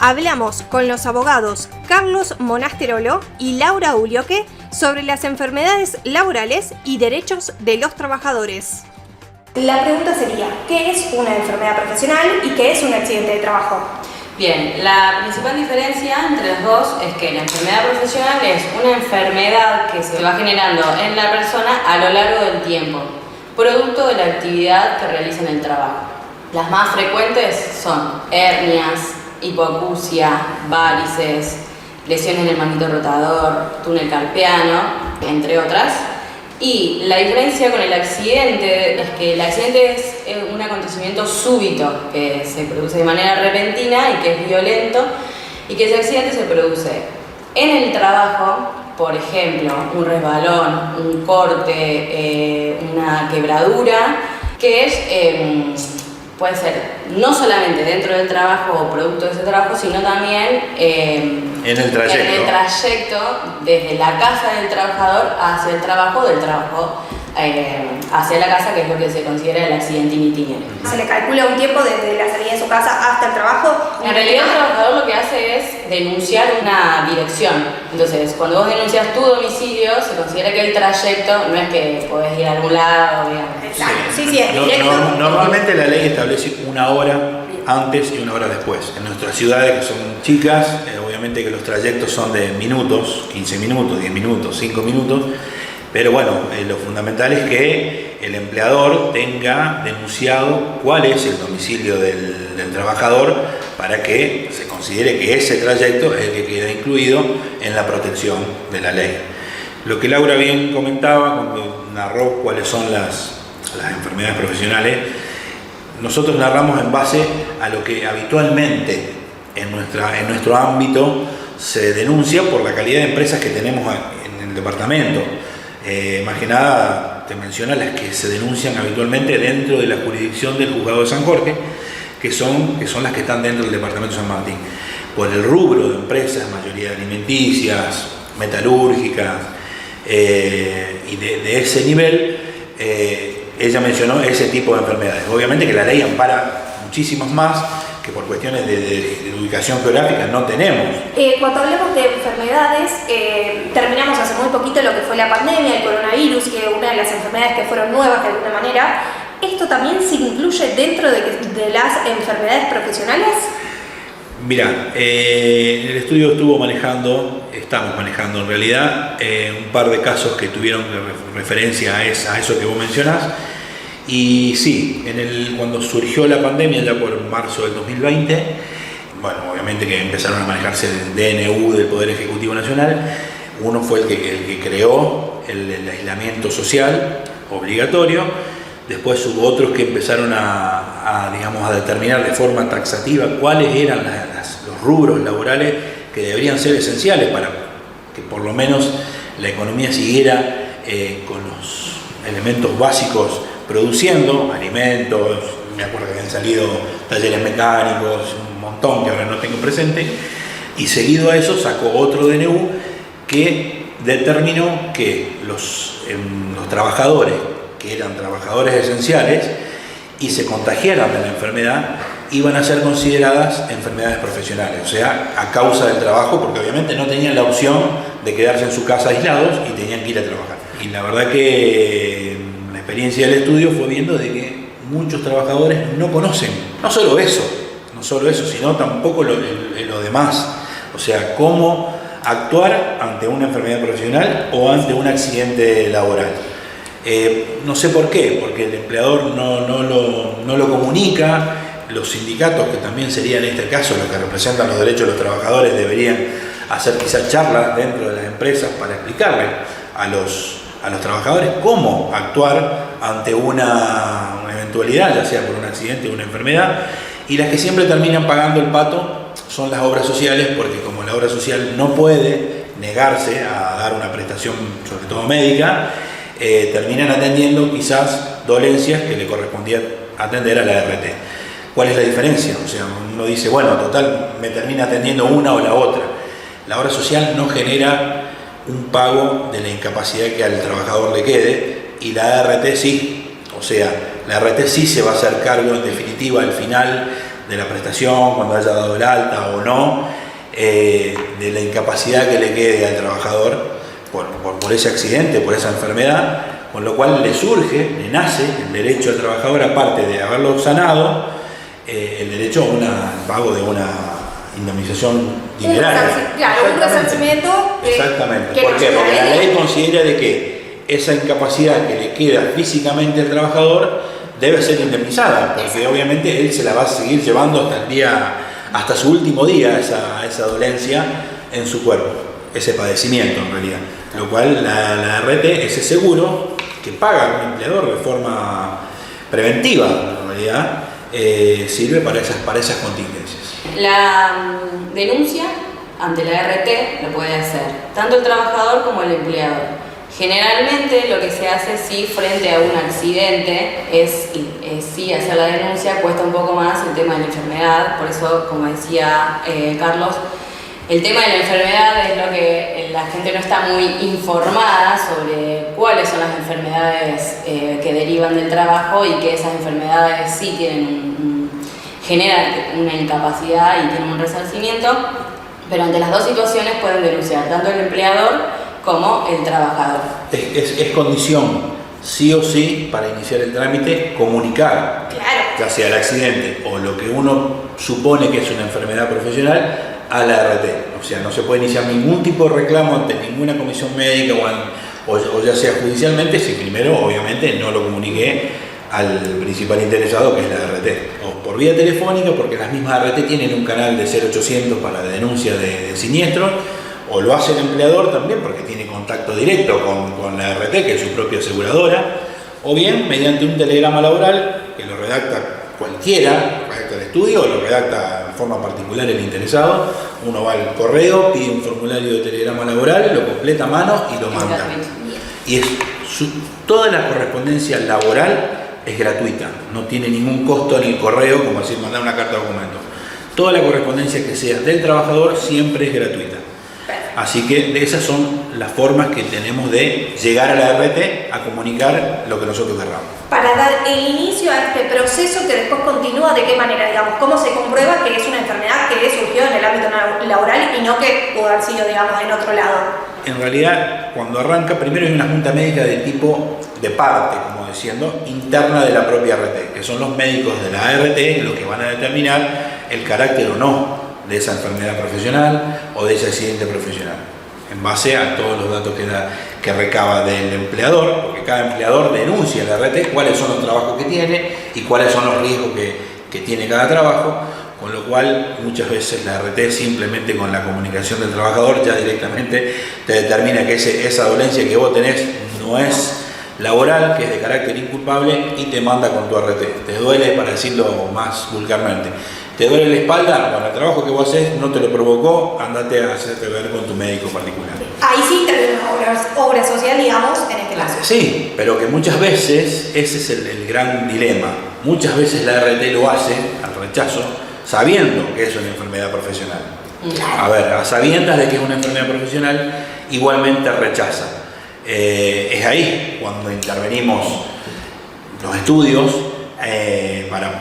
Hablamos con los abogados Carlos Monasterolo y Laura Ulioque sobre las enfermedades laborales y derechos de los trabajadores. La pregunta sería, ¿qué es una enfermedad profesional y qué es un accidente de trabajo? Bien, la principal diferencia entre los dos es que la enfermedad profesional es una enfermedad que se va generando en la persona a lo largo del tiempo, producto de la actividad que realiza en el trabajo. Las más frecuentes son hernias, hipoacusia, varices, lesiones en el manguito rotador, túnel carpiano, entre otras. Y la diferencia con el accidente es que el accidente es un acontecimiento súbito que se produce de manera repentina y que es violento, y que ese accidente se produce en el trabajo, por ejemplo, un resbalón, un corte, una quebradura, que es puede ser no solamente dentro del trabajo o producto de ese trabajo, sino también en el trayecto desde la casa del trabajador hacia el trabajo, del trabajo hacia la casa, que es lo que se considera el accidente in itinere. ¿Se le calcula un tiempo desde la salida de su casa hasta el trabajo? En realidad el trabajador lo que hace es denunciar una dirección. Entonces, cuando vos denuncias tu domicilio, se considera que el trayecto no es que podés ir a algún lado, digamos. Exacto. Sí, es directo. Normalmente la ley establece una hora antes y una hora después. En nuestras ciudades, que son chicas, obviamente que los trayectos son de minutos, 15 minutos, 10 minutos, 5 minutos, pero bueno, lo fundamental es que el empleador tenga denunciado cuál es el domicilio del trabajador para que se considere que ese trayecto es el que queda incluido en la protección de la ley. Lo que Laura bien comentaba cuando narró cuáles son las enfermedades profesionales, nosotros narramos en base a lo que habitualmente en nuestro ámbito se denuncia por la calidad de empresas que tenemos en el departamento. Más que nada te menciona las que se denuncian habitualmente dentro de la jurisdicción del Juzgado de San Jorge, que son las que están dentro del departamento de San Martín. Por el rubro de empresas, mayoría alimenticias, metalúrgicas, y de ese nivel, ella mencionó ese tipo de enfermedades. Obviamente que la ley ampara muchísimas más que por cuestiones de ubicación geográfica no tenemos. Cuando hablamos de enfermedades, terminamos hace muy poquito lo que fue la pandemia, el coronavirus, que es una de las enfermedades que fueron nuevas de alguna manera. ¿Esto también se incluye dentro de las enfermedades profesionales? Mira, el estudio estamos manejando en realidad un par de casos que tuvieron referencia a eso que vos mencionás. Y sí, cuando surgió la pandemia, ya por marzo del 2020, bueno, obviamente que empezaron a manejarse el DNU del Poder Ejecutivo Nacional. Uno fue el que creó el aislamiento social obligatorio. Después hubo otros que empezaron a determinar de forma taxativa cuáles eran los rubros laborales que deberían ser esenciales para que por lo menos la economía siguiera con los elementos básicos produciendo, alimentos, me acuerdo que habían salido talleres mecánicos, un montón que ahora no tengo presente, y seguido a eso sacó otro DNU que determinó que los trabajadores que eran trabajadores esenciales y se contagiaran de la enfermedad, iban a ser consideradas enfermedades profesionales, o sea, a causa del trabajo, porque obviamente no tenían la opción de quedarse en su casa aislados y tenían que ir a trabajar. Y la verdad que la experiencia del estudio fue viendo de que muchos trabajadores no conocen, no solo eso, sino tampoco lo demás, o sea, cómo actuar ante una enfermedad profesional o ante un accidente laboral. No sé por qué, porque el empleador no lo comunica. Los sindicatos, que también serían en este caso los que representan los derechos de los trabajadores, deberían hacer quizás charlas dentro de las empresas para explicarle a los trabajadores cómo actuar ante una eventualidad, ya sea por un accidente o una enfermedad. Y las que siempre terminan pagando el pato son las obras sociales, porque como la obra social no puede negarse a dar una prestación, sobre todo médica, terminan atendiendo quizás dolencias que le correspondía atender a la RT. ¿Cuál es la diferencia? O sea, uno dice, bueno, total, me termina atendiendo una o la otra. La obra social no genera un pago de la incapacidad que al trabajador le quede, y la RT sí. O sea, la RT sí se va a hacer cargo en definitiva al final de la prestación, cuando haya dado el alta o no, de la incapacidad que le quede al trabajador por ese accidente, por esa enfermedad, con lo cual le nace el derecho al trabajador, aparte de haberlo sanado, el derecho a pago de una indemnización dineraria. Claro, un resarcimiento. Exactamente. ¿Por qué? Porque la ley considera de que esa incapacidad que le queda físicamente al trabajador debe ser indemnizada, porque obviamente él se la va a seguir llevando hasta su último día, esa dolencia en su cuerpo, ese padecimiento en realidad. Lo cual la RT, ese seguro que paga un empleador de forma preventiva, en realidad, sirve para esas contingencias. La denuncia ante la RT lo puede hacer tanto el trabajador como el empleador. Generalmente lo que se hace frente a un accidente es hacer la denuncia, cuesta un poco más el tema de la enfermedad, por eso, como decía Carlos, el tema de la enfermedad es lo que la gente no está muy informada sobre cuáles son las enfermedades que derivan del trabajo y que esas enfermedades sí generan una incapacidad y tienen un resarcimiento, pero ante las dos situaciones pueden denunciar tanto el empleador como el trabajador. Es condición, sí o sí, para iniciar el trámite, comunicar, ya sea el accidente o lo que uno supone que es una enfermedad profesional, a la RT. O sea, no se puede iniciar ningún tipo de reclamo ante ninguna comisión médica o ya sea judicialmente, si primero, obviamente, no lo comuniqué al principal interesado, que es la RT. O por vía telefónica, porque las mismas RT tienen un canal de 0800 para la denuncia de siniestros, o lo hace el empleador también, porque tiene contacto directo con la RT, que es su propia aseguradora, o bien mediante un telegrama laboral, que lo redacta cualquiera, lo redacta el estudio, o lo redacta de forma particular el interesado. Uno va al correo, pide un formulario de telegrama laboral, lo completa a mano y lo manda. Y toda la correspondencia laboral es gratuita, no tiene ningún costo ni el correo, como decir mandar una carta de documento. Toda la correspondencia que sea del trabajador siempre es gratuita. Así que esas son las formas que tenemos de llegar a la RT a comunicar lo que nosotros querramos. Para dar el inicio a este proceso que después continúa, ¿de qué manera? Digamos, ¿cómo se comprueba que es una enfermedad que surgió en el ámbito laboral y no que pudo haber sido, digamos, en otro lado? En realidad, cuando arranca, primero hay una junta médica de tipo de parte, como diciendo, interna de la propia RT, que son los médicos de la RT los que van a determinar el carácter o no de esa enfermedad profesional o de ese accidente profesional, en base a todos los datos que recaba del empleador, porque cada empleador denuncia a la RT cuáles son los trabajos que tiene y cuáles son los riesgos que tiene cada trabajo, con lo cual muchas veces la RT simplemente con la comunicación del trabajador ya directamente te determina que esa dolencia que vos tenés no es laboral, que es de carácter inculpable, y te manda con tu RT. Te duele, para decirlo más vulgarmente, ¿te duele la espalda? Bueno, el trabajo que vos haces no te lo provocó, andate a hacerte ver con tu médico particular. Ahí sí interviene una obra social, digamos, en este caso. Sí, pero que muchas veces, ese es el gran dilema, muchas veces la RT lo hace al rechazo, sabiendo que es una enfermedad profesional. A ver, a sabiendas de que es una enfermedad profesional, igualmente rechaza. Es ahí cuando intervenimos los estudios,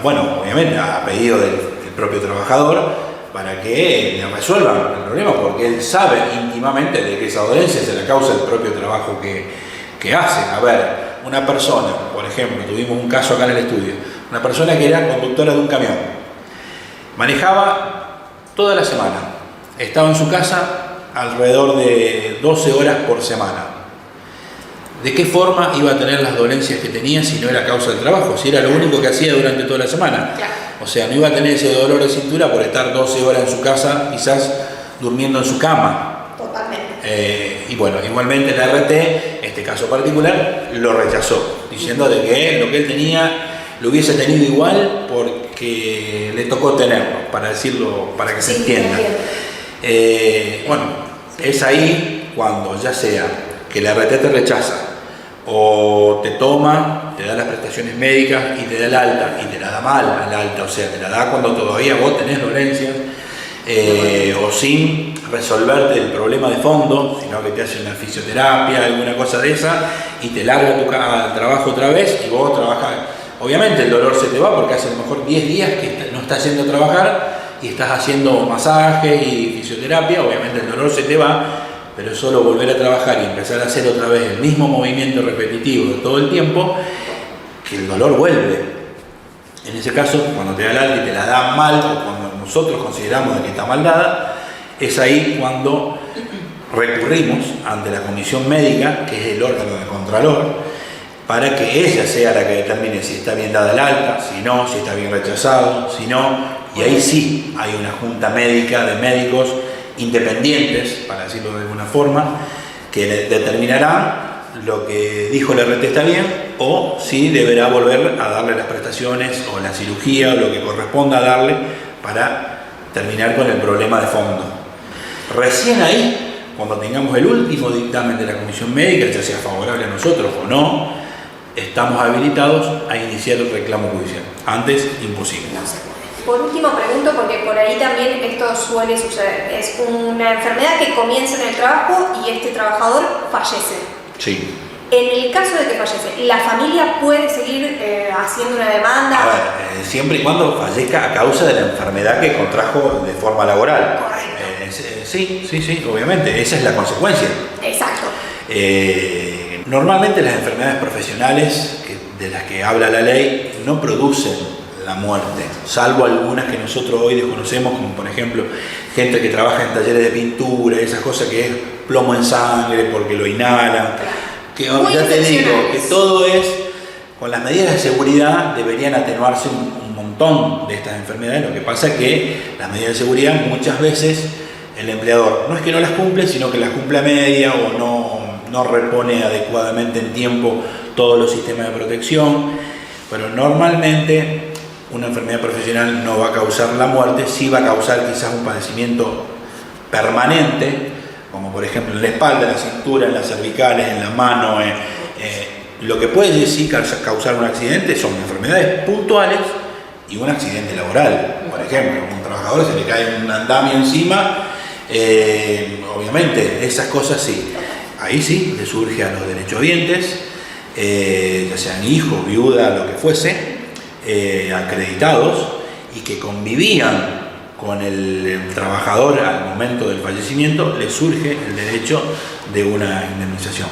obviamente a pedido del propio trabajador, para que le resuelvan el problema, porque él sabe íntimamente de que esa dolencia se la causa el propio trabajo que hace. A ver, una persona, por ejemplo, tuvimos un caso acá en el estudio, una persona que era conductora de un camión, manejaba toda la semana, estaba en su casa alrededor de 12 horas por semana. ¿De qué forma iba a tener las dolencias que tenía si no era causa del trabajo? Si era lo único que hacía durante toda la semana. Claro. O sea, no iba a tener ese dolor de cintura por estar 12 horas en su casa, quizás durmiendo en su cama. Totalmente. Y bueno, igualmente la RT, este caso particular, lo rechazó, diciendo de que lo que él tenía lo hubiese tenido igual porque le tocó tenerlo, para decirlo, para que se entienda. Es ahí cuando ya sea que la RT te rechaza, o te toma, te da las prestaciones médicas y te da el alta, y te la da mal al alta, o sea, te la da cuando todavía vos tenés dolencias, o sin resolverte el problema de fondo, sino que te hace una fisioterapia, alguna cosa de esa, y te larga al trabajo otra vez, y vos trabajás Obviamente el dolor se te va porque hace a lo mejor 10 días que no estás yendo a trabajar y estás haciendo masaje y fisioterapia, obviamente el dolor se te va, pero solo volver a trabajar y empezar a hacer otra vez el mismo movimiento repetitivo de todo el tiempo, que el dolor vuelve. En ese caso, cuando te da el alta y te la dan mal, o cuando nosotros consideramos de que está mal dada, es ahí cuando recurrimos ante la comisión médica, que es el órgano de contralor, para que ella sea la que determine si está bien dada el alta, si no, si está bien rechazado, si no, y ahí sí hay una junta médica de médicos independientes, para decirlo de alguna forma, que determinará lo que dijo el RT está bien o si deberá volver a darle las prestaciones o la cirugía o lo que corresponda a darle para terminar con el problema de fondo. Recién ahí, cuando tengamos el último dictamen de la comisión médica, ya sea favorable a nosotros o no, estamos habilitados a iniciar el reclamo judicial. Antes, imposible. No se puede. Por último pregunto, porque por ahí también esto suele suceder. Es una enfermedad que comienza en el trabajo y este trabajador fallece. Sí. En el caso de que fallece, ¿la familia puede seguir haciendo una demanda? A ver, siempre y cuando fallezca a causa de la enfermedad que contrajo de forma laboral. Correcto. Sí, obviamente, esa es la consecuencia. Exacto. Normalmente las enfermedades profesionales de las que habla la ley no producen la muerte, salvo algunas que nosotros hoy desconocemos, como por ejemplo gente que trabaja en talleres de pintura, esas cosas que es plomo en sangre porque lo inhalan, que ya te digo que todo es, con las medidas de seguridad deberían atenuarse un montón de estas enfermedades. Lo que pasa es que las medidas de seguridad muchas veces el empleador no es que no las cumple, sino que las cumple a media o no repone adecuadamente en tiempo todos los sistemas de protección, pero normalmente una enfermedad profesional no va a causar la muerte, sí va a causar quizás un padecimiento permanente, como por ejemplo en la espalda, en la cintura, en las cervicales, en la mano. Lo que puede sí causar un accidente son enfermedades puntuales y un accidente laboral. Por ejemplo, a un trabajador se le cae un andamio encima, obviamente esas cosas sí. Ahí sí le surge a los derechohabientes, ya sean hijos, viuda, lo que fuese, acreditados y que convivían con el trabajador al momento del fallecimiento, le surge el derecho de una indemnización.